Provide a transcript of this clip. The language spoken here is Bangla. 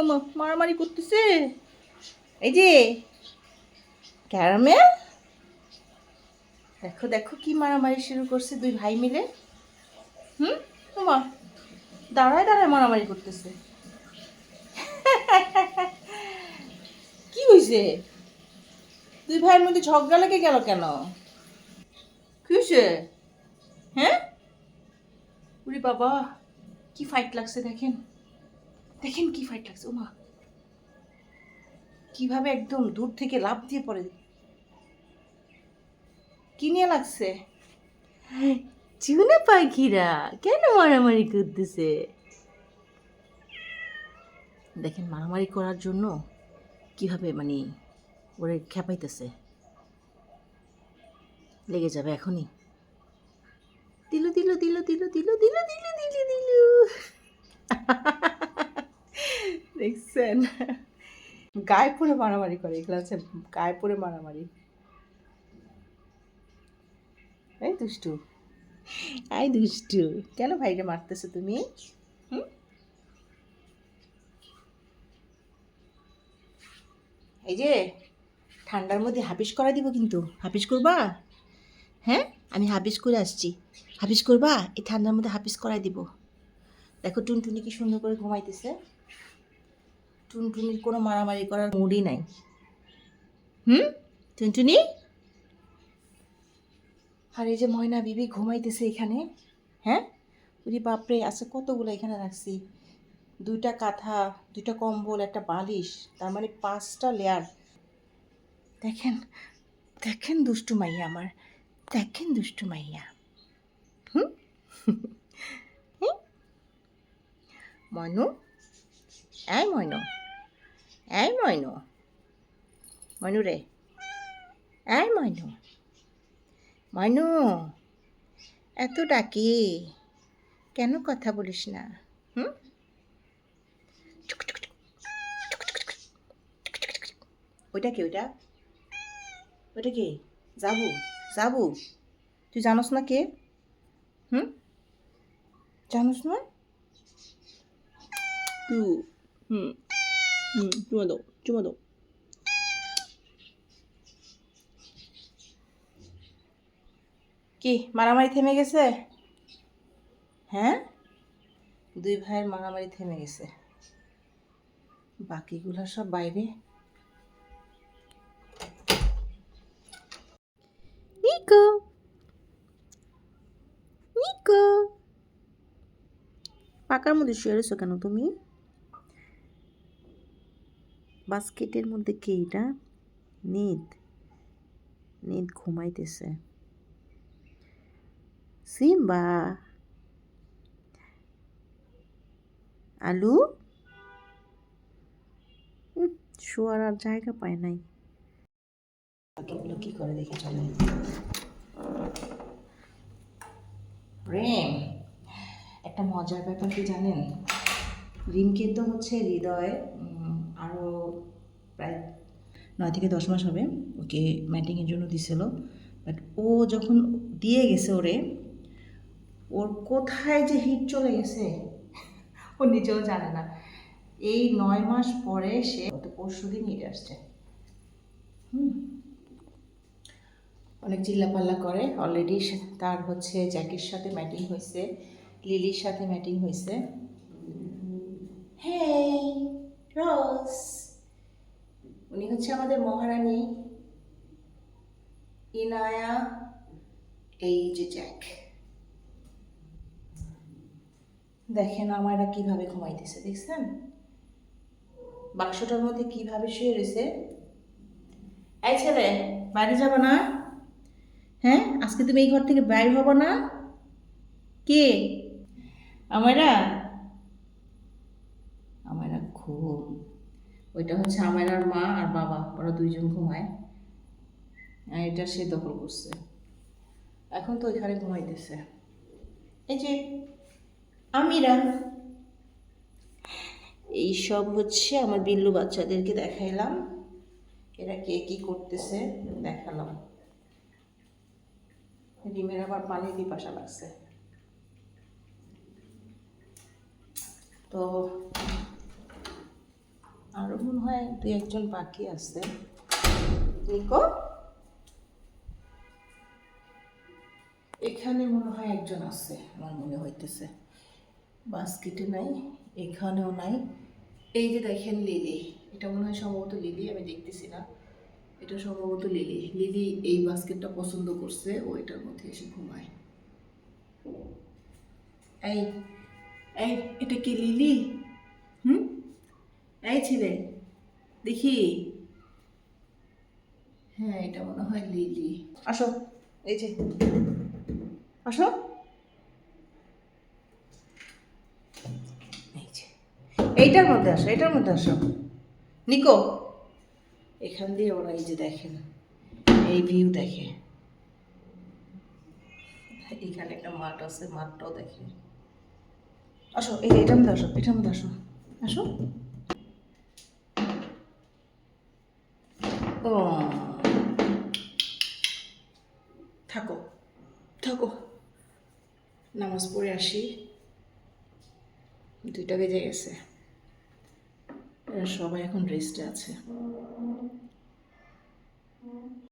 ওমা মারামারি করতেছে। এই যে ক্যারামেল, দেখো দেখো কি মারামারি শুরু করছে দুই ভাই মিলে। ওমা দাঁড়ায় দাঁড়ায় মারামারি করতেছে। কি হয়েছে? দুই ভাইয়ের মধ্যে ঝগড়া লেগে গেল কেন? কি হয়েছে? হ্যাঁ, উরি বাবা, কি ফাইট লাগছে দেখেন, দেখেন কি ফাইট লাগছে। ওমা কিভাবে একদম দূর থেকে লাফ দিয়ে পড়ে। কি নিয়ে লাগছে? চুনা পাখিরা কেন মারামারি করতেছে? দেখেন মারামারি করার জন্য কিভাবে মানে ওরে খেপাইতেছে। লেগে যাবে এখনই। দিলু দিলু দিলু দিলু দিলু দিলু দিলু দিলু দিলু। দেখছেন গায়ে পড়ে মারামারি করে, এগুলো হচ্ছে গায়ে পড়ে মারামারি। এই দুষ্টু, এই দুষ্টু, কেন ভাইরে মারতেছো তুমি? এই যে ঠান্ডার মধ্যে হাপিস করা দিব, কিন্তু হাপিস করবা? হ্যাঁ, আমি হাপিস করে আসছি। হাপিস করবা? এই ঠান্ডার মধ্যে হাপিস করাই দিব। দেখো টুনটুনি কি সুন্দর করে ঘুমাইতেছে। টুনটুনির কোনো মারামারি করার মুডই নাই। টুনটুনি, আর এই যে ময়না বিবি ঘুমাইতেছে এখানে। হ্যাঁ, ওরে বাপরে, আচ্ছা কতগুলো এখানে রাখছি। দুইটা কাঁথা, দুইটা কম্বল, একটা বালিশ, তার মানে 5টা লেয়ার। দেখেন দেখেন দুষ্টু মাইয়া আমার, দেখেন দুষ্টু মাইয়া। হুম হুম? ময়নু, এই ময়নু, এই ময়নু, ময়নু রে, এই ময়নু, ময়নু, এত ডাকি কেন, কথা বলিস না? হুম, ওইটা কি? ওইটা ওইটা কি? যাবু, যাবু, তুই জানোস না কে? হুম, জানোস না? তু হুম হুম, চুমা দাও, চুমা দাও। কি মারামারি থেমে গেছে? হ্যাঁ, দুই ভাইয়ের মারামারি থেমে গেছে, বাকিগুলা সব বাইরে। নিকো, নিকো, পাকার মধ্যে শুয়ে রয়েছো কেন তুমি? বাস্কেটের মধ্যে কে এটা? নিদ, নিদ ঘুমাইতেছে। সিম্বা, আলু, শোয়ার আর জায়গা পায় নাই। বাকিগুলো কি করে দেখে চলে। প্রেম, একটা মজার ব্যাপার কি জানেন? রিমকে তো হচ্ছে হৃদয় আরও প্রায় 9 থেকে 10 মাস হবে ওকে ম্যাটিংয়ের জন্য দিছিল। বাট ও যখন দিয়ে গেছে ওরে, ওর কোথায় যে হিট চলে গেছে ও নিজেও জানে না। এই 9 মাস পরে সে গত পরশুদিন হিট আসছে। অনেক চিল্লাপাল্লা করে। অলরেডি তার হচ্ছে জ্যাকির সাথে ম্যাটিং হয়েছে, লিলির সাথে ম্যাটিং হয়েছে। হেই রোজ, উনি হচ্ছে আমাদের মহারানী ইনায়া। এই যে জ্যাক, দেখেন আমারা কিভাবে ঘুমাইতেছে, দেখছেন বাক্সটার মধ্যে কিভাবে শুয়ে রয়েছে। এই ছেলে, বাইরে যাবে না? হ্যাঁ, আজকে তুমি এই ঘর থেকে বাইর হবো না? কে? আমারা, আমারা ঘুম। ওইটা হচ্ছে আমারার মা আর বাবা, ওরা দুইজন ঘুমায়, আর এটা সে দখল করছে। এখন তো ওইখানে ঘুমাইতেছে। এই যে আমিরা, এইসব হচ্ছে আমার বিল্লু বাচ্চাদেরকে দেখাইলাম, এরা কে কি করতেছে দেখালাম। ডিমের আবার পানি পিপাসা লাগছে, তো আরও মনে হয় দুই একজন বাকি আছে। নিকো, এখানে মনে হয় একজন আছে, আমার মনে হইতেছে। বাস্কেটে নাই, এখানেও নাই। এই যে দেখেন লিলি, এটা মনে হয় সম্ভবত লিলি, আমি দেখতেছি না, এটা সম্ভবত লিলি। লিলি এই বাস্কেটটা পছন্দ করছে, ও এটার মধ্যে এসে ঘুমায়। এই এই এটা কি লিলি? হুম, এই ছেলে দেখি। হ্যাঁ, এটা মনে হয় লিলি। আসো, এই যে আসো, এই যে এইটার মধ্যে আসো, এটার মধ্যে আসো নিকো। এখান দিয়ে ওরা এই যে দেখেন, এই ভিউ দেখে। এখানে একটা মাঠ আছে, মাঠটাও দেখে। আসো, এই এটার মধ্যে আসো, এটার মধ্যে আসো, আসো। ও, থাকো থাকো, নামাজ পড়ে আসি, 2টা বেজে গেছে। এরা সবাই এখন রেস্টে আছে।